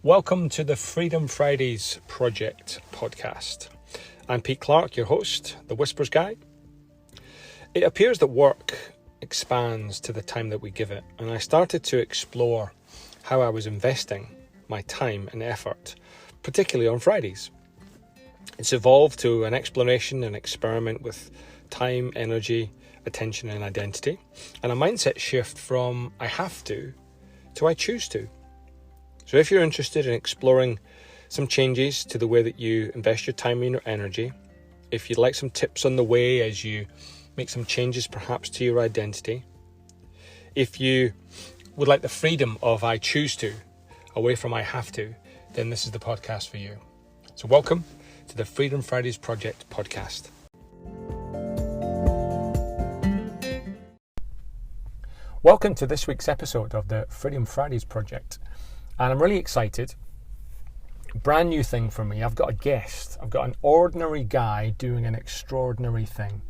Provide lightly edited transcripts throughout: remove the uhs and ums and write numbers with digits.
Welcome to the Freedom Fridays Project podcast. I'm Pete Clark, your host, the Whispers Guy. It appears that work expands to the time that we give it, and I started to explore how I was investing my time and effort, particularly on Fridays. It's evolved to an exploration and experiment with time, energy, attention and identity, and a mindset shift from I have to I choose to. So if you're interested in exploring some changes to the way that you invest your time and your energy, if you'd like some tips on the way as you make some changes perhaps to your identity, if you would like the freedom of I choose to, away from I have to, then this is the podcast for you. So welcome to the Freedom Fridays Project podcast. Welcome to this week's episode of the Freedom Fridays Project. And I'm really excited. Brand new thing for me. I've got a guest. I've got an ordinary guy doing an extraordinary thing.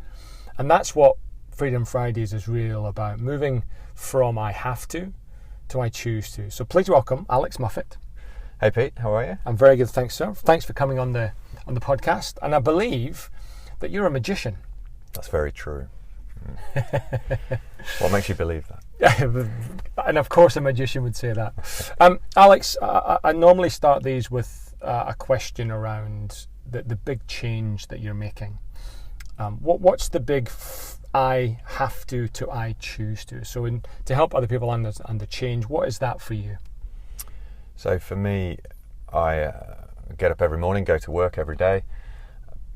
And that's what Freedom Fridays is really all about. Moving from I have to I choose to. So please welcome Alex Moffat. Hey Pete, how are you? I'm very good, thanks sir. Thanks for coming on the podcast. And I believe that you're a magician. That's very true. What makes you believe that? And of course a magician would say that. Alex, I normally start these with a question around the big change that you're making. What's the big I have to I choose to? So to help other people understand the change, what is that for you? So for me, I get up every morning, go to work every day,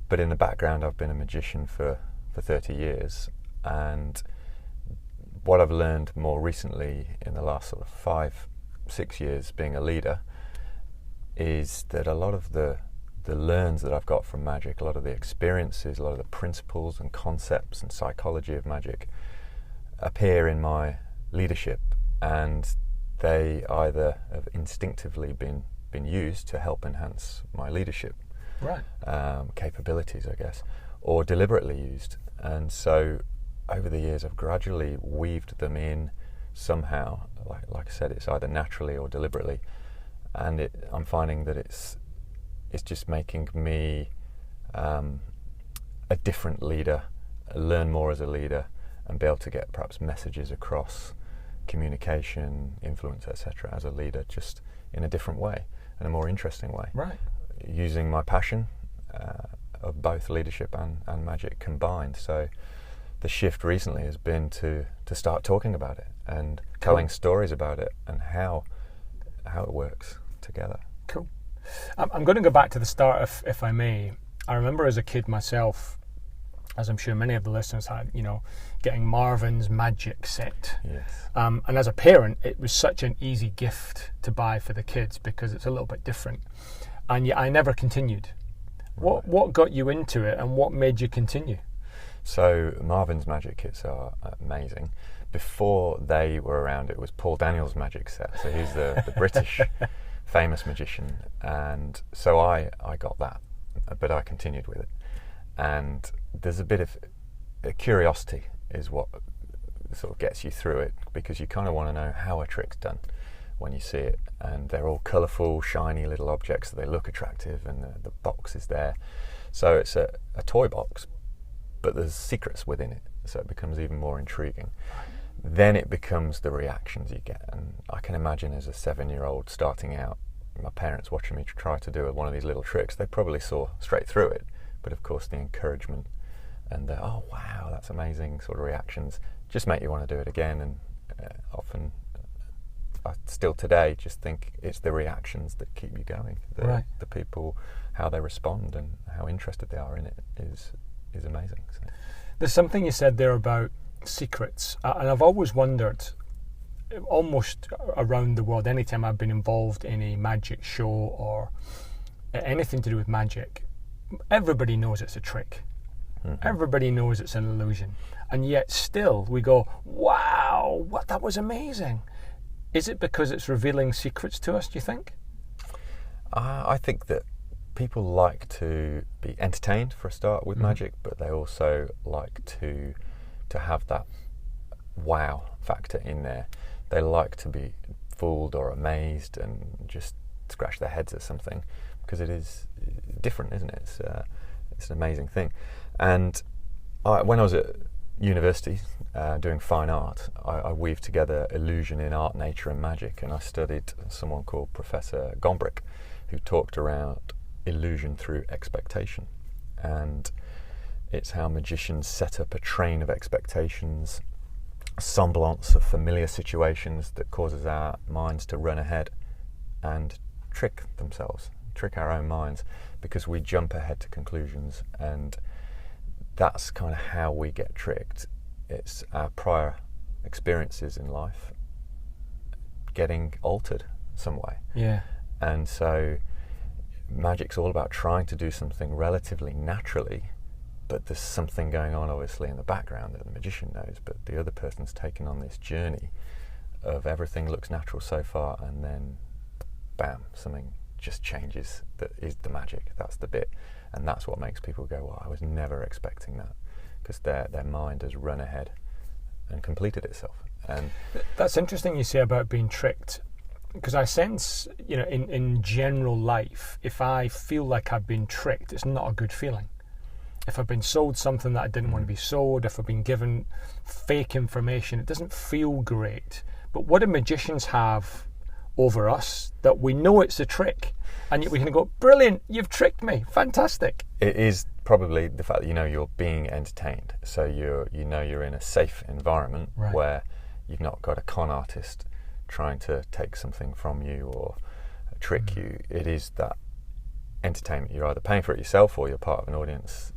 but in the background I've been a magician for 30 years. And what I've learned more recently in the last sort of 5-6 years being a leader is that a lot of the learns that I've got from magic, a lot of the experiences, a lot of the principles and concepts and psychology of magic appear in my leadership, and they either have instinctively been used to help enhance my leadership capabilities, I guess, or deliberately used. And so over the years I've gradually weaved them in somehow, like I said, it's either naturally or deliberately, and I'm finding that it's just making me a different leader, learn more as a leader, and be able to get perhaps messages across, communication, influence, etc. as a leader, just in a different way, in a more interesting way. Right. Using my passion of both leadership and magic combined. So the shift recently has been to start talking about it and telling stories about it and how it works together. Cool. I'm going to go back to the start, if I may. I remember as a kid myself, as I'm sure many of the listeners had, getting Marvin's magic set. Yes. And as a parent, it was such an easy gift to buy for the kids because it's a little bit different. And yet I never continued. Right. What got you into it and what made you continue? So Marvin's magic kits are amazing. Before they were around, it was Paul Daniels' magic set. So he's the British famous magician. And so I got that, but I continued with it. And there's a bit of curiosity is what sort of gets you through it, because you kind of want to know how a trick's done when you see it. And they're all colourful, shiny little objects, so they look attractive, and the box is there. So it's a toy box, but there's secrets within it, so it becomes even more intriguing. Then it becomes the reactions you get, and I can imagine as a 7-year-old starting out, my parents watching me try to do one of these little tricks, they probably saw straight through it, but of course the encouragement and the oh wow, that's amazing sort of reactions just make you want to do it again. And often I still today just think it's the reactions that keep you going. The people, how they respond and how interested they are in it is amazing. So. There's something you said there about secrets, and I've always wondered, almost around the world, anytime I've been involved in a magic show or anything to do with magic, everybody knows it's a trick. Mm-hmm. Everybody knows it's an illusion, and yet still we go, wow, that was amazing. Is it because it's revealing secrets to us, do you think? I think that people like to be entertained for a start with magic, but they also like to have that wow factor in there. They like to be fooled or amazed and just scratch their heads at something, because it is different, isn't it? It's an amazing thing. And when I was at university doing fine art, I weaved together illusion in art, nature and magic, and I studied someone called Professor Gombrich, who talked around illusion through expectation. And it's how magicians set up a train of expectations, a semblance of familiar situations that causes our minds to run ahead and trick our own minds, because we jump ahead to conclusions, and that's kind of how we get tricked. It's our prior experiences in life getting altered some way. Yeah. And so magic's all about trying to do something relatively naturally, but there's something going on obviously in the background that the magician knows, but the other person's taken on this journey of everything looks natural so far, and then bam, something just changes. That is the magic. That's the bit. And that's what makes people go, well, I was never expecting that, because their mind has run ahead and completed itself. And that's interesting you say about being tricked, because I sense, in general life, if I feel like I've been tricked, it's not a good feeling. If I've been sold something that I didn't want to be sold, if I've been given fake information, it doesn't feel great. But what do magicians have over us that we know it's a trick, and yet we can go, brilliant, you've tricked me, fantastic? It is probably the fact that you're being entertained, so you're in a safe environment, right, where you've not got a con artist trying to take something from you or trick you. It is that entertainment. You're either paying for it yourself or you're part of an audience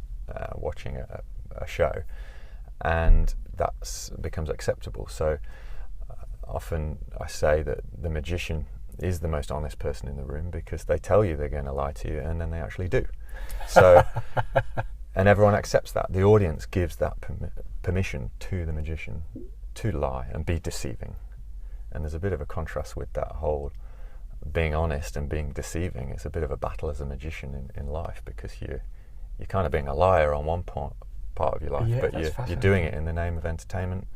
watching a show, and that becomes acceptable. So often I say that the magician is the most honest person in the room, because they tell you they're going to lie to you and then they actually do. So, and everyone accepts that. The audience gives that permission to the magician to lie and be deceiving. And there's a bit of a contrast with that whole being honest and being deceiving. It's a bit of a battle as a magician in life, because you're kind of being a liar on one part of your life, but you're doing it in the name of entertainment.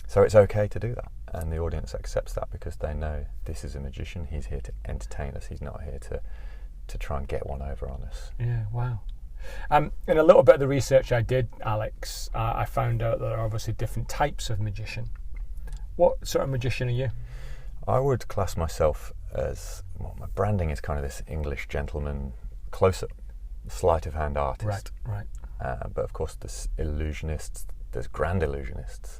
So it's okay to do that, and the audience accepts that because they know this is a magician. He's here to entertain us. He's not here to try and get one over on us. Yeah, wow. In a little bit of the research I did, Alex, I found out that there are obviously different types of magician. What sort of magician are you? I would class myself as, my branding is kind of this English gentleman, close-up, sleight of hand artist. Right. But of course there's illusionists, there's grand illusionists,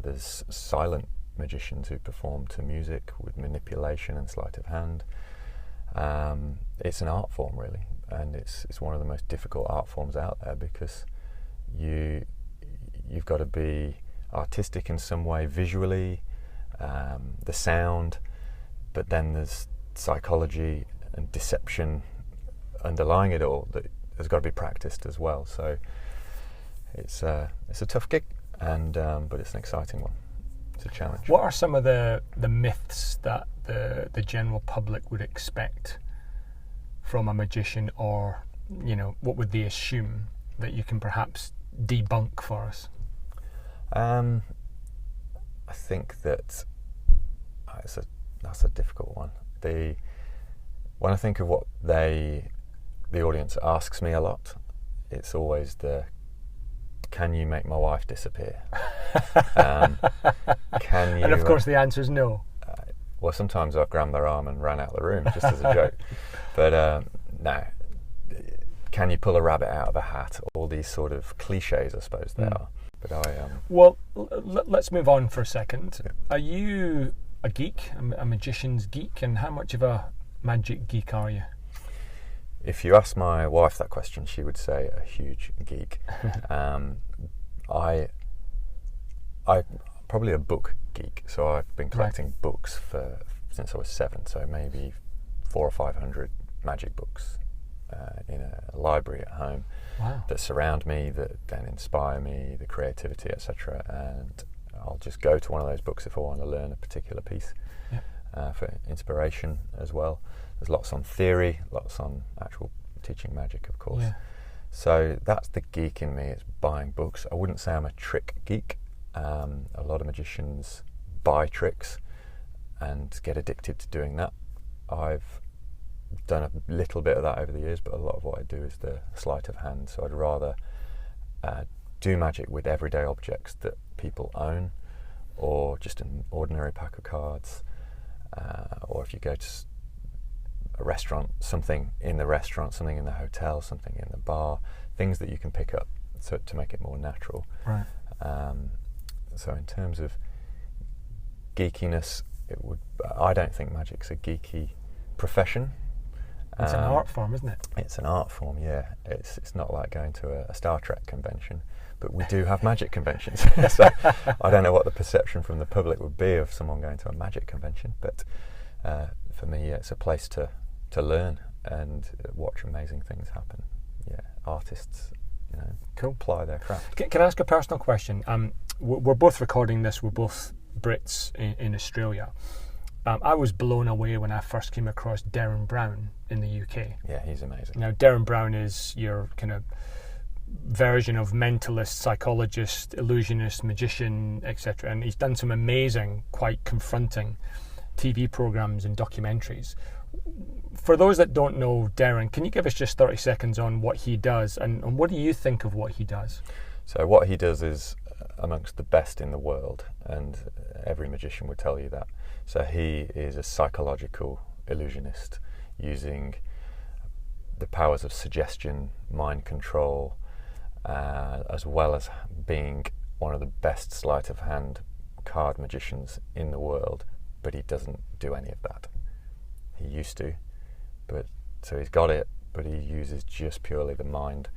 there's silent magicians who perform to music with manipulation and sleight of hand. It's an art form, really, and it's one of the most difficult art forms out there, because you've got to be artistic in some way visually, the sound, but then there's psychology and deception underlying it all that has got to be practiced as well. So it's a tough gig, and but it's an exciting one. It's a challenge. What are some of the myths that the general public would expect from a magician, or what would they assume that you can perhaps debunk for us? I think that that's a difficult one. When I think of what the audience asks me a lot, it's always can you make my wife disappear? Can you? And of course the answer is no. Well, sometimes I've grabbed their arm and ran out of the room just as a joke. But no. Can you pull a rabbit out of a hat? All these sort of cliches, I suppose they are. But Well, let's move on for a second. Yeah. Are you a geek, a magician's geek, and how much of a magic geek are you? If you ask my wife that question, she would say a huge geek. I probably a book geek, so I've been collecting books since I was 7, so maybe 400 or 500 magic books in a library at home. Wow. That surround me, that then inspire me, the creativity, etc. And I'll just go to one of those books if I want to learn a particular piece, for inspiration as well. There's lots on theory, lots on actual teaching magic, of course. Yeah. So that's the geek in me, it's buying books. I wouldn't say I'm a trick geek. A lot of magicians buy tricks and get addicted to doing that. I've done a little bit of that over the years, but a lot of what I do is the sleight of hand. So I'd rather do magic with everyday objects that people own, or just an ordinary pack of cards, or if you go to a restaurant, something in the restaurant, something in the hotel, something in the bar, things that you can pick up to make it more natural. Right. So in terms of geekiness, I don't think magic's a geeky profession. It's an art form, isn't it? It's an art form, yeah. It's not like going to a Star Trek convention, but we do have magic conventions. So I don't know what the perception from the public would be of someone going to a magic convention, but for me, it's a place to learn and watch amazing things happen. Yeah, artists, cool. apply their craft. Can I ask a personal question? We're both recording this. We're both Brits in Australia. I was blown away when I first came across Derren Brown in the UK. Yeah, he's amazing. Now, Derren Brown is your kind of version of mentalist, psychologist, illusionist, magician, etc. And he's done some amazing, quite confronting TV programs and documentaries. For those that don't know Derren, can you give us just 30 seconds on what he does and what do you think of what he does? So what he does is amongst the best in the world, and every magician would tell you that. So he is a psychological illusionist using the powers of suggestion, mind control, as well as being one of the best sleight of hand card magicians in the world, but he doesn't do any of that. He used to, but so he's got it, but he uses just purely the mind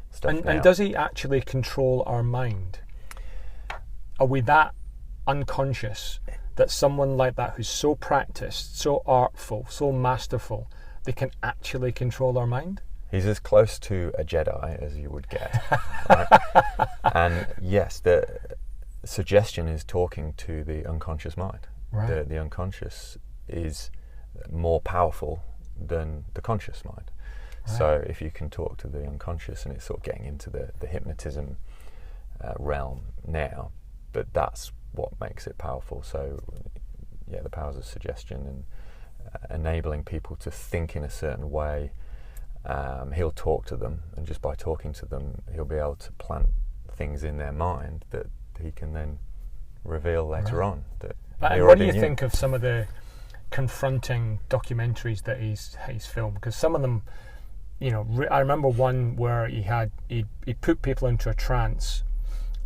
stuff now. And does he actually control our mind? Are we that unconscious that someone like that who's so practiced, so artful, so masterful, they can actually control our mind? He's as close to a Jedi as you would get. Right? And yes, the suggestion is talking to the unconscious mind. Right. The unconscious is more powerful than the conscious mind. Right. So if you can talk to the unconscious, and it's sort of getting into the hypnotism realm now, but that's what makes it powerful. So yeah, the powers of suggestion and enabling people to think in a certain way. He'll talk to them, and just by talking to them, he'll be able to plant things in their mind that he can then reveal later on. And what do you think of some of the confronting documentaries that he's filmed? Because some of them, I remember one where he put people into a trance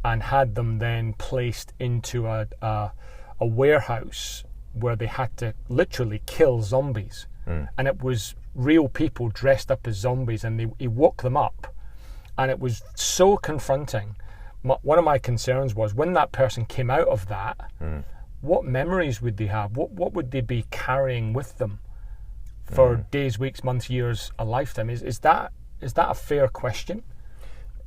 and had them then placed into a warehouse where they had to literally kill zombies. And it was real people dressed up as zombies, and he woke them up, and it was so confronting. One of my concerns was, when that person came out of that, what memories would they have? What would they be carrying with them for days, weeks, months, years, a lifetime? Is that a fair question?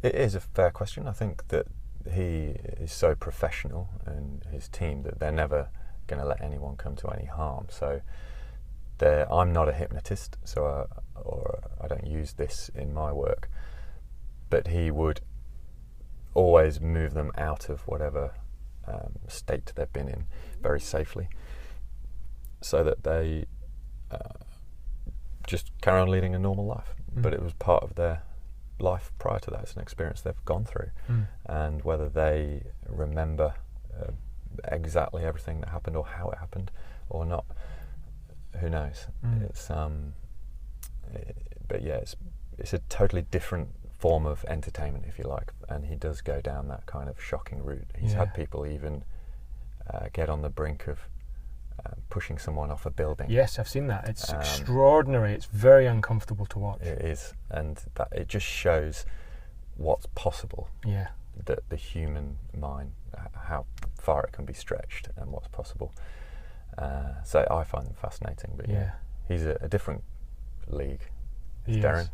It is a fair question. I think that he is so professional, and his team, that they're never going to let anyone come to any harm. So I'm not a hypnotist, so I don't use this in my work, but he would always move them out of whatever state they've been in very safely, so that they just carry on leading a normal life. But it was part of their life prior to that. It's an experience they've gone through, and whether they remember exactly everything that happened or how it happened or not, who knows? It's but yeah, it's a totally different form of entertainment, if you like, and he does go down that kind of shocking route. He's had people even get on the brink of pushing someone off a building. Yes, I've seen that. It's extraordinary. It's very uncomfortable to watch. It is, and that it just shows what's possible. Yeah, the human mind, how far it can be stretched, and what's possible. So I find them fascinating. But yeah, he's a different league. Derren.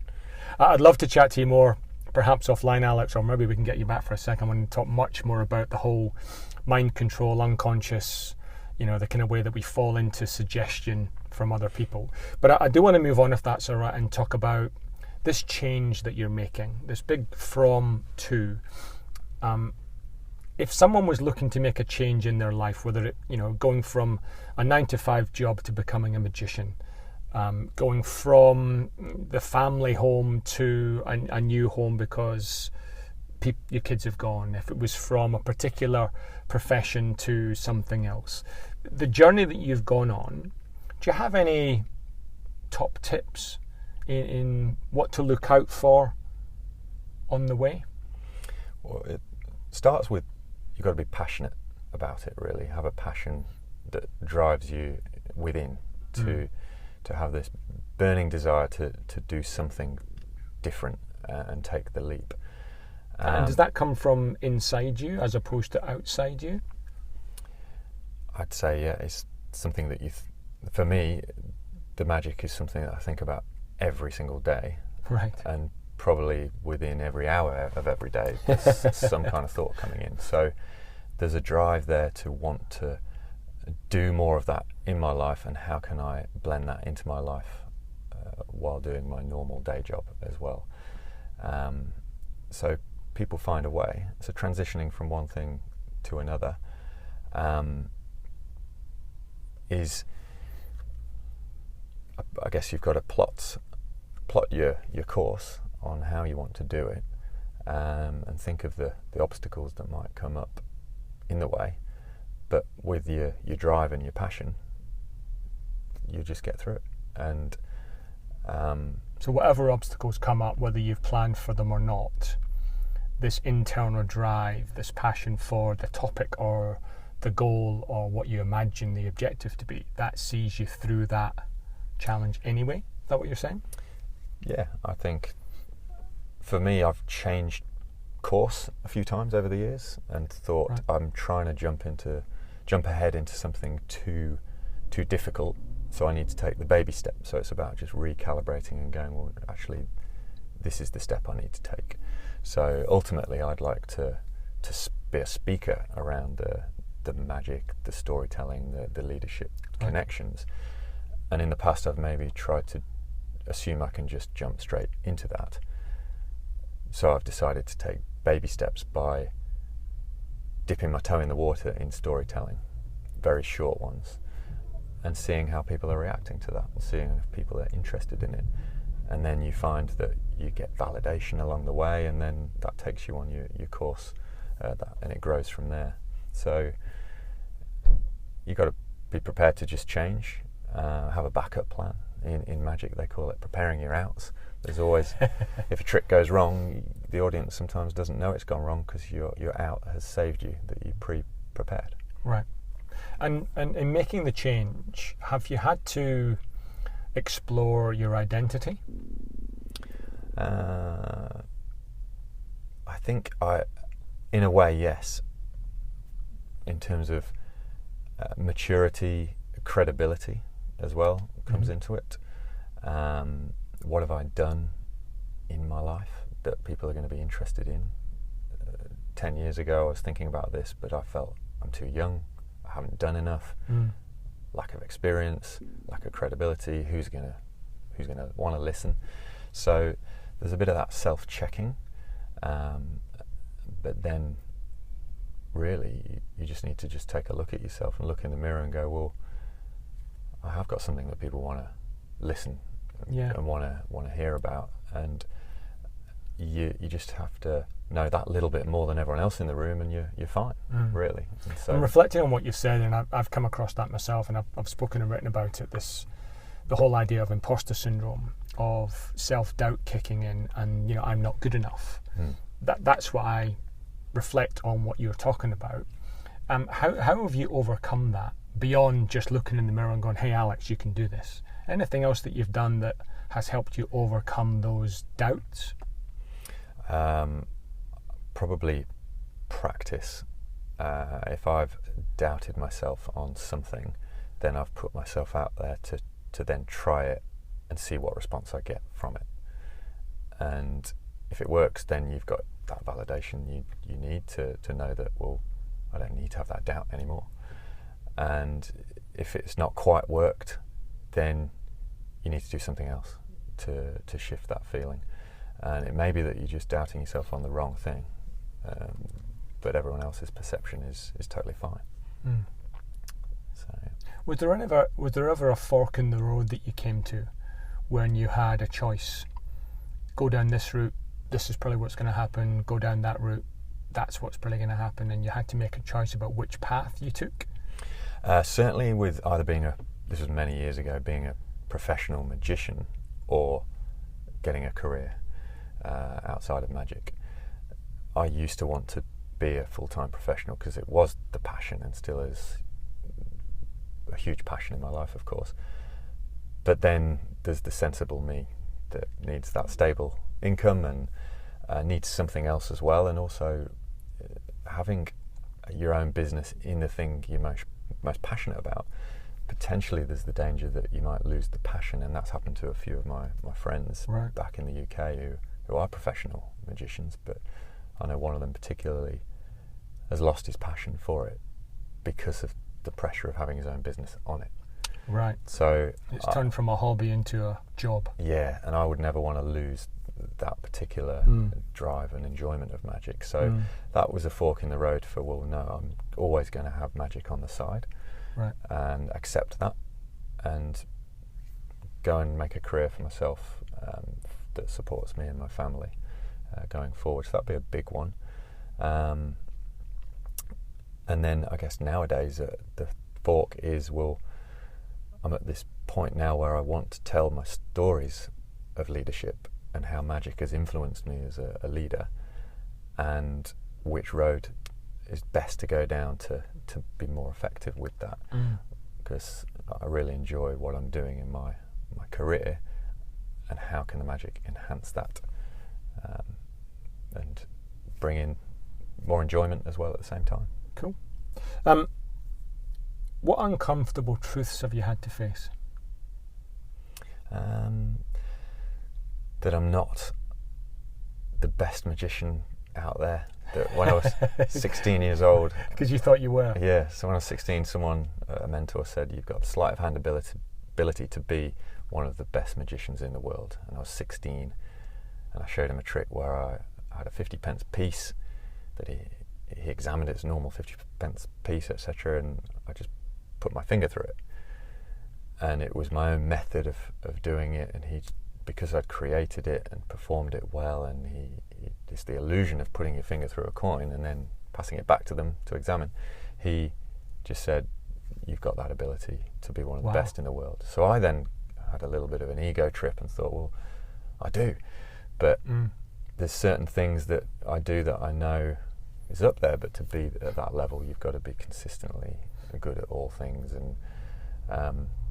I'd love to chat to you more, perhaps offline, Alex, or maybe we can get you back for a second. I want to talk much more about the whole mind control, unconscious, the kind of way that we fall into suggestion from other people. But I do want to move on, if that's all right, and talk about this change that you're making, this big from to. If someone was looking to make a change in their life, whether it, going from a 9-to-5 job to becoming a magician, going from the family home to a new home because your kids have gone, if it was from a particular profession to something else. The journey that you've gone on, do you have any top tips in what to look out for on the way? Well, it starts with you've got to be passionate about it, really. Have a passion that drives you within to have this burning desire to do something different and take the leap. And does that come from inside you as opposed to outside you? I'd say, yeah, it's something that for me, the magic is something that I think about every single day. Right. And probably within every hour of every day, there's some kind of thought coming in. So there's a drive there to want to do more of that in my life, and how can I blend that into my life while doing my normal day job as well. So people find a way. So transitioning from one thing to another is, I guess you've got to plot your course on how you want to do it, and think of the obstacles that might come up in the way. But with your drive and your passion, you just get through it. And so whatever obstacles come up, whether you've planned for them or not, this internal drive, this passion for the topic or the goal or what you imagine the objective to be, that sees you through that challenge anyway. Is that what you're saying? Yeah, I think for me, I've changed course a few times over the years and thought, right, I'm trying to jump ahead into something too difficult, so I need to take the baby step. So it's about just recalibrating and going, well, actually, this is the step I need to take. So ultimately, I'd like to be a speaker around the magic, the storytelling, the leadership connections. And in the past, I've maybe tried to assume I can just jump straight into that. So I've decided to take baby steps by dipping my toe in the water in storytelling, very short ones, and seeing how people are reacting to that, and seeing if people are interested in it. And then you find that you get validation along the way, and then that takes you on your course, and it grows from there. So you've got to be prepared to just change, have a backup plan. In magic, they call it preparing your outs. There's always, if a trick goes wrong, the audience sometimes doesn't know it's gone wrong because your out has saved you, that you pre-prepared. Right. And in making the change, have you had to explore your identity? I think in a way, yes. In terms of maturity, credibility as well comes into it. What have I done in my life that people are going to be interested in? 10 years ago I was thinking about this, but I felt I'm too young, I haven't done enough, lack of experience, lack of credibility, who's going to want to listen? So there's a bit of that self-checking, but then really you just need to just take a look at yourself and look in the mirror and go, well, I have got something that people want to listen and want to hear about, and you just have to know that little bit more than everyone else in the room, and you're fine, really. And so, I'm reflecting on what you've said, and I've come across that myself, and I've spoken and written about it. The whole idea of imposter syndrome, of self-doubt kicking in, and I'm not good enough. That's what I reflect on what you're talking about. How have you overcome that beyond just looking in the mirror and going, "Hey, Alex, you can do this"? Anything else that you've done that has helped you overcome those doubts? Probably practice. If I've doubted myself on something, then I've put myself out there to then try it and see what response I get from it. And if it works, then you've got that validation you need to know that, well, I don't need to have that doubt anymore. And if it's not quite worked, then you need to do something else to shift that feeling. And it may be that you're just doubting yourself on the wrong thing, but everyone else's perception is totally fine. Mm. So, Was there ever a fork in the road that you came to when you had a choice? Go down this route, this is probably what's going to happen. Go down that route, that's what's probably going to happen. And you had to make a choice about which path you took? Certainly with either this was many years ago, being a professional magician or getting a career outside of magic. I used to want to be a full-time professional because it was the passion and still is a huge passion in my life, of course. But then there's the sensible me that needs that stable income and needs something else as well, and also having your own business in the thing you're most passionate about. Potentially there's the danger that you might lose the passion, and that's happened to a few of my friends back in the UK who are professional magicians, but I know one of them particularly has lost his passion for it because of the pressure of having his own business on it. Right. So it's turned from a hobby into a job. Yeah, and I would never want to lose that particular drive and enjoyment of magic. So that was a fork in the road for, well, no, I'm always going to have magic on the side. Right. And accept that and go and make a career for myself that supports me and my family going forward. So that'd be a big one. And then I guess nowadays the fork is, well, I'm at this point now where I want to tell my stories of leadership and how magic has influenced me as a leader, and which road is best to go down to be more effective with that, because I really enjoy what I'm doing in my career, and how can the magic enhance that and bring in more enjoyment as well at the same time. Cool. What uncomfortable truths have you had to face? That I'm not the best magician out there. That when I was 16 years old, because you thought you were. Yeah. So when I was 16, a mentor said, "You've got sleight of hand ability to be one of the best magicians in the world." And I was 16, and I showed him a trick where I had a 50p piece that he examined it as normal 50p piece, etc., and I just put my finger through it, and it was my own method of doing it, and because I'd created it and performed it well, and it's the illusion of putting your finger through a coin and then passing it back to them to examine. He just said, "You've got that ability to be one of the best in the world." So I then had a little bit of an ego trip and thought, well, I do, but there's certain things that I do that I know is up there, but to be at that level, you've got to be consistently good at all things, and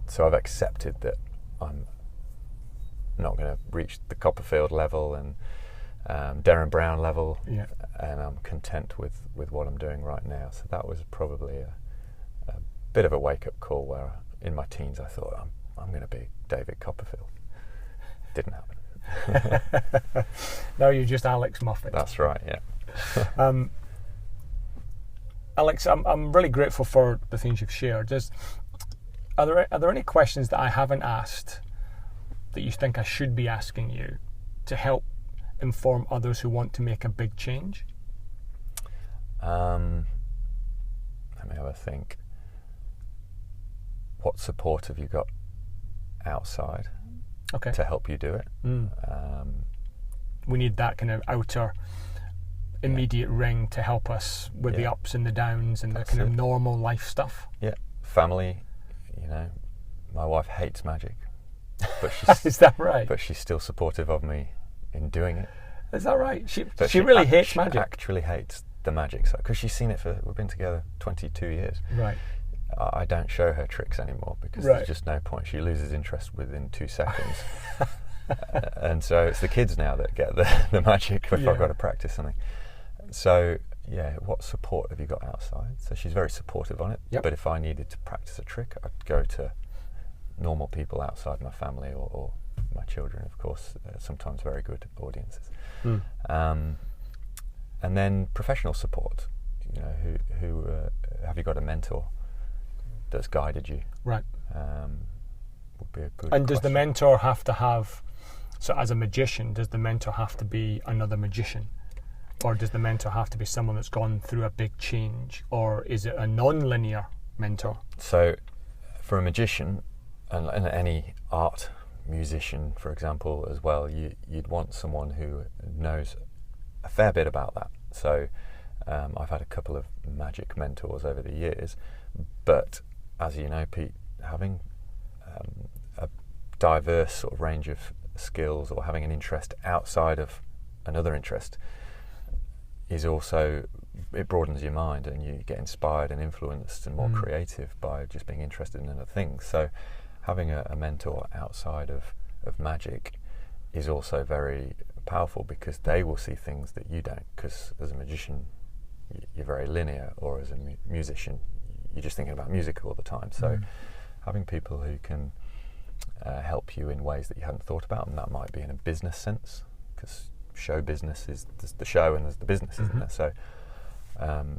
so I've accepted that I'm not going to reach the Copperfield level and Darren Brown level, and I'm content with what I'm doing right now. So that was probably a bit of a wake-up call, where in my teens I thought I'm going to be David Copperfield. Didn't happen. Now you're just Alex Moffat. That's right, yeah. Alex, I'm really grateful for the things you've shared. Are there any questions that I haven't asked that you think I should be asking you to help inform others who want to make a big change? Let me have a think. What support have you got outside to help you do it? We need that kind of outer immediate ring to help us with the ups and the downs and the kind of normal life stuff. Yeah, family. My wife hates magic, but she's is that right? But she's still supportive of me in doing it. Is that right? She really hates magic. She actually hates the magic side, because she's seen it we've been together 22 years. Right. I don't show her tricks anymore because there's just no point. She loses interest within 2 seconds. And so it's the kids now that get the magic if I've got to practice something. So what support have you got outside? So she's very supportive on it. Yep. But if I needed to practice a trick, I'd go to normal people outside my family or my children, of course, sometimes very good audiences. And then professional support. Who have you got a mentor that's guided you? Right. Would be a good. And does the mentor have to have? So, as a magician, does the mentor have to be another magician? Or does the mentor have to be someone that's gone through a big change? Or is it a non-linear mentor? So, for a magician and any art musician, for example, as well, you'd want someone who knows a fair bit about that. So I've had a couple of magic mentors over the years, but as you know, Pete, having a diverse sort of range of skills or having an interest outside of another interest is also, it broadens your mind and you get inspired and influenced and more creative by just being interested in other things. So having a mentor outside of magic is also very powerful, because they will see things that you don't, because as a magician you're very linear, or as a musician you're just thinking about music all the time. So having people who can help you in ways that you hadn't thought about, and that might be in a business sense, because show business is there's the show and there's the business, isn't there? So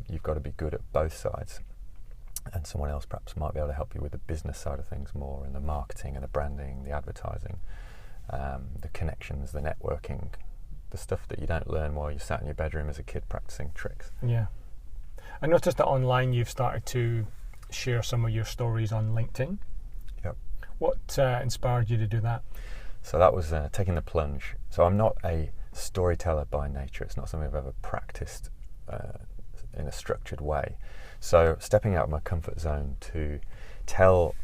you've got to be good at both sides, and someone else perhaps might be able to help you with the business side of things more, and the marketing and the branding, the advertising, the connections, the networking, the stuff that you don't learn while you sat in your bedroom as a kid practicing tricks. Yeah. I noticed that online you've started to share some of your stories on LinkedIn. Yep. What inspired you to do that? So that was taking the plunge. So I'm not a storyteller by nature. It's not something I've ever practiced in a structured way. So stepping out of my comfort zone to tell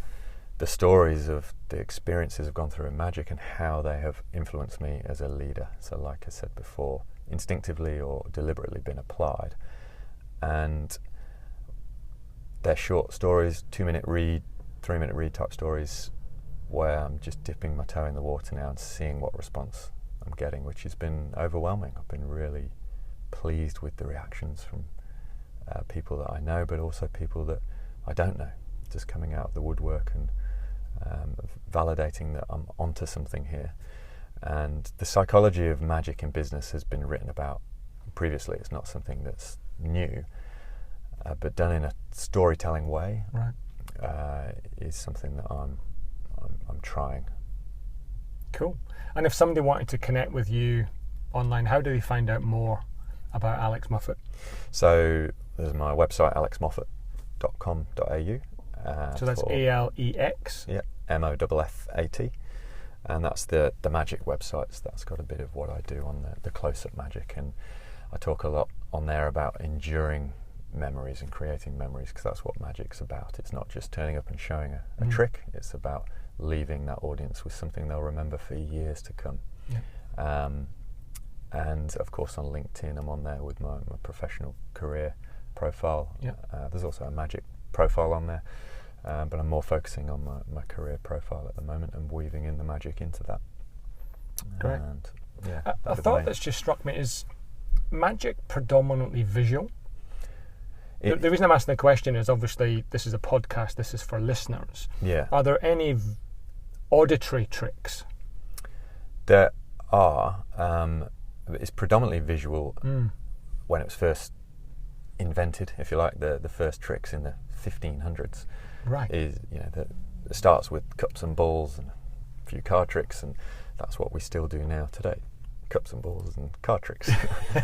the stories of the experiences I've gone through in magic and how they have influenced me as a leader. So like I said before, instinctively or deliberately been applied. And they're short stories, 2-minute read, 3-minute read type stories, where I'm just dipping my toe in the water now and seeing what response I'm getting, which has been overwhelming. I've been really pleased with the reactions from people that I know, but also people that I don't know, just coming out of the woodwork and validating that I'm onto something here. And the psychology of magic in business has been written about previously. It's not something that's new, but done in a storytelling way, right, is something that I'm trying. Cool. And if somebody wanted to connect with you online, how do they find out more about Alex Moffat? So there's my website, alexmoffat.com.au. So that's ALEX? Yeah, MOFFAT. And that's the magic website. So that's got a bit of what I do on the close-up magic. And I talk a lot on there about enduring memories and creating memories, because that's what magic's about. It's not just turning up and showing a trick. It's about leaving that audience with something they'll remember for years to come. Yeah. And of course on LinkedIn I'm on there with my professional career profile. Yeah. There's also a magic profile on there, but I'm more focusing on my career profile at the moment and weaving in the magic into that. Great. And, yeah, a thought that's just struck me is magic predominantly visual? The reason I'm asking the question is obviously this is a podcast, this is for listeners. Yeah. Are there any auditory tricks? There are. It's predominantly visual. When it was first invented, if you like, the first tricks in the 1500s. Right. Is, it starts with cups and balls and a few card tricks, and that's what we still do now today. Cups and balls and card tricks,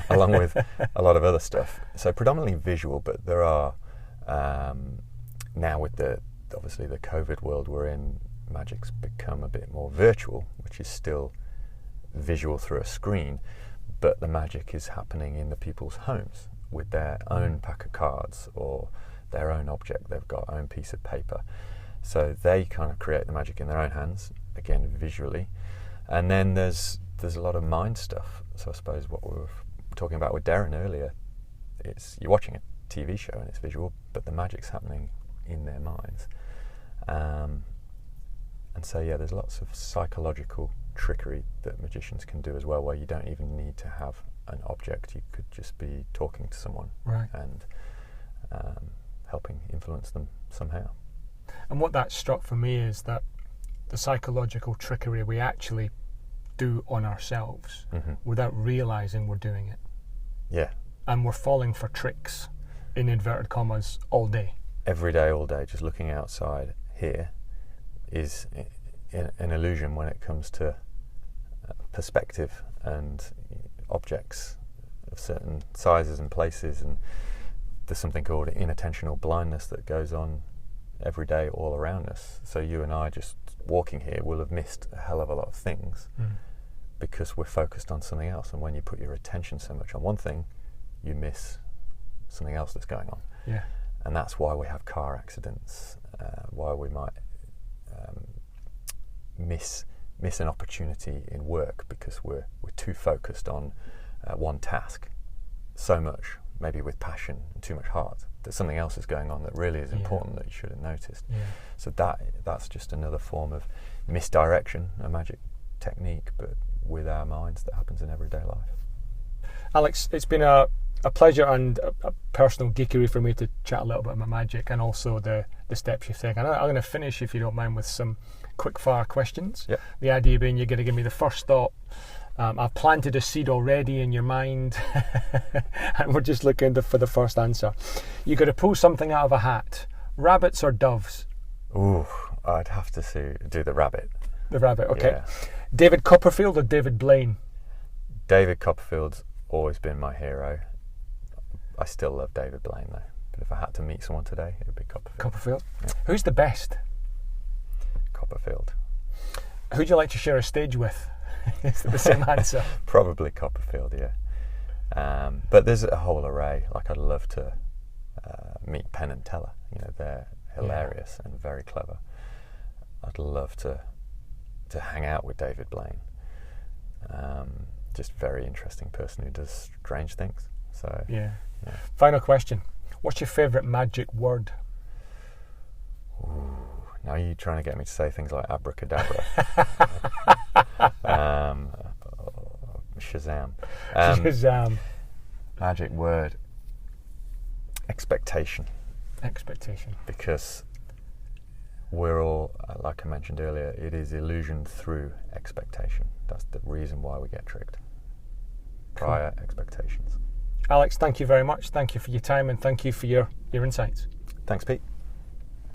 along with a lot of other stuff. So predominantly visual, but there are now with obviously the COVID world we're in, magic's become a bit more virtual, which is still visual through a screen, but the magic is happening in the people's homes with their own pack of cards or their own object. They've got their own piece of paper, so they kind of create the magic in their own hands, again visually. And then there's a lot of mind stuff. So I suppose what we were talking about with Darren earlier, it's you're watching a TV show and it's visual, but the magic's happening in their minds. And so yeah, there's lots of psychological trickery that magicians can do as well, where you don't even need to have an object. You could just be talking to someone, right, and helping influence them somehow. And what that struck for me is that the psychological trickery we actually do on ourselves without realising we're doing it. Yeah. And we're falling for tricks, in inverted commas, all day. Every day, all day, just looking outside here is an illusion when it comes to perspective and objects of certain sizes and places. And there's something called inattentional blindness that goes on every day all around us. So you and I just walking here will have missed a hell of a lot of things because we're focused on something else. And when you put your attention so much on one thing, you miss something else that's going on. Yeah. And that's why we have car accidents, why we might miss an opportunity in work because we're too focused on one task so much, maybe with passion and too much heart, that something else is going on that really is important that you should have noticed. Yeah. So that's just another form of misdirection, a magic technique, but with our minds that happens in everyday life. Alex, it's been a pleasure and a personal geekery for me to chat a little bit about magic and also the steps you've taken. I'm going to finish, if you don't mind, with some quick fire questions. Yep. The idea being you're going to give me the first thought. I've planted a seed already in your mind and we're just looking for the first answer. You've got to pull something out of a hat. Rabbits or doves? Ooh, I'd have to do the rabbit. The rabbit, okay. Yeah. David Copperfield or David Blaine? David Copperfield's always been my hero. I still love David Blaine though. But if I had to meet someone today, it would be Copperfield. Copperfield? Yeah. Who's the best? Copperfield. Who'd you like to share a stage with? Is it the same answer? Probably Copperfield, yeah. But there's a whole array. Like I'd love to meet Penn and Teller. You know, they're hilarious and very clever. I'd love to hang out with David Blaine. Just very interesting person who does strange things. So yeah. Final question. What's your favourite magic word? Ooh, now you're trying to get me to say things like abracadabra. Shazam. Shazam. Magic word. Expectation. Expectation. Because we're all, like I mentioned earlier, it is illusion through expectation. That's the reason why we get tricked. Prior expectations. Alex, thank you very much. Thank you for your time and thank you for your insights. Thanks, Pete.